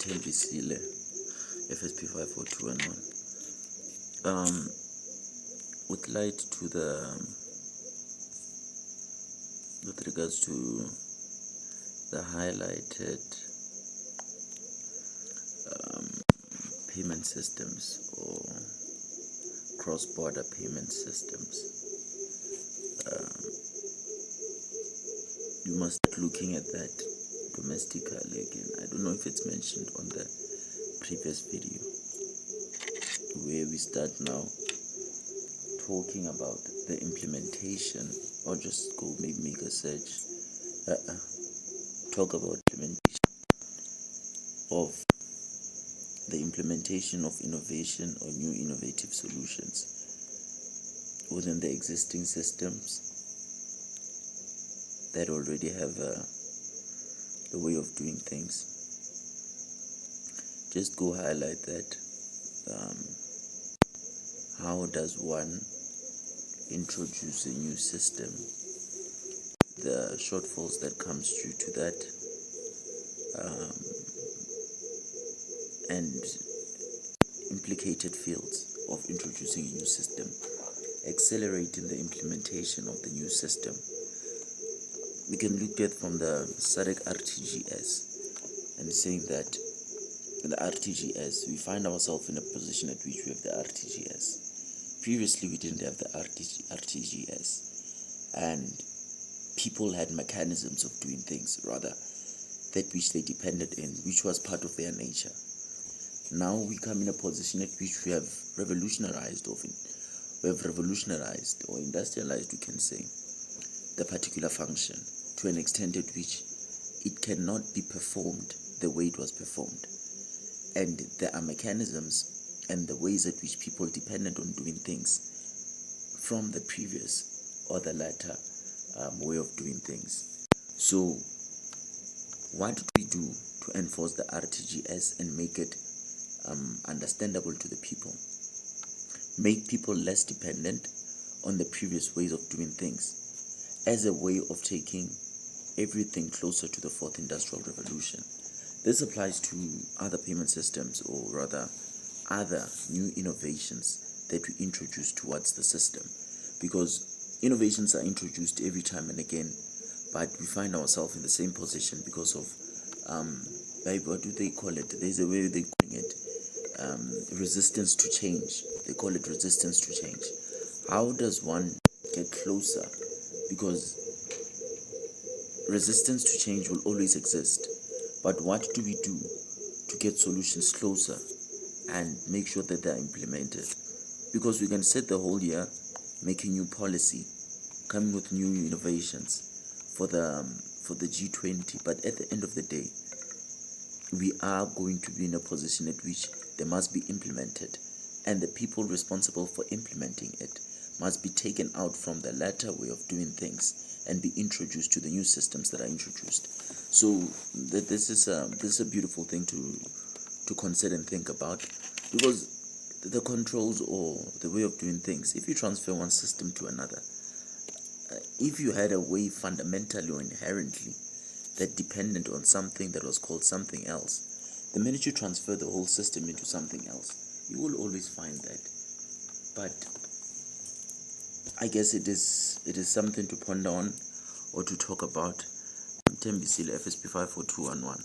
Thembisile, FSP 54211. With light to with regards to the highlighted payment systems or cross-border payment systems, you must start looking at that domestically again. I don't know if it's mentioned on the previous video, where we start now talking about the implementation, or just go maybe make a search, talk about the implementation of innovation or new innovative solutions within the existing systems that already have a way of doing things. Just go highlight that. How does one introduce a new system? The shortfalls that comes due to that, and implicated fields of introducing a new system, accelerating the implementation of the new system. We can look at from the SADC RTGS and saying that the RTGS, we find ourselves in a position at which we have the RTGS. Previously, we didn't have the RTGS, and people had mechanisms of doing things, rather, that which they depended in, which was part of their nature. Now we come in a position at which we have revolutionized or industrialized, we can say, the particular function to an extent at which it cannot be performed the way it was performed. And there are mechanisms and the ways at which people depended on doing things from the previous or the latter way of doing things. So what do we do to enforce the RTGS and make it understandable to the people? Make people less dependent on the previous ways of doing things as a way of taking everything closer to the fourth industrial revolution. This applies to other payment systems, or rather other new innovations that we introduce towards the system, because innovations are introduced every time and again, but we find ourselves in the same position because of what do they call it? There's a way they call it, resistance to change. They call it resistance to change. How does one get closer? Because resistance to change will always exist, but what do we do to get solutions closer and make sure that they're implemented? Because we can set the whole year making new policy, coming with new innovations for the G20, but at the end of the day, we are going to be in a position at which they must be implemented, and the people responsible for implementing it must be taken out from the latter way of doing things and be introduced to the new systems that are introduced. So this is a beautiful thing to consider and think about, because the controls or the way of doing things, if you transfer one system to another, if you had a way fundamentally or inherently that depended on something that was called something else, the minute you transfer the whole system into something else, you will always find that. But I guess it is something to ponder on or to talk about. Thembisile, FSP 54211.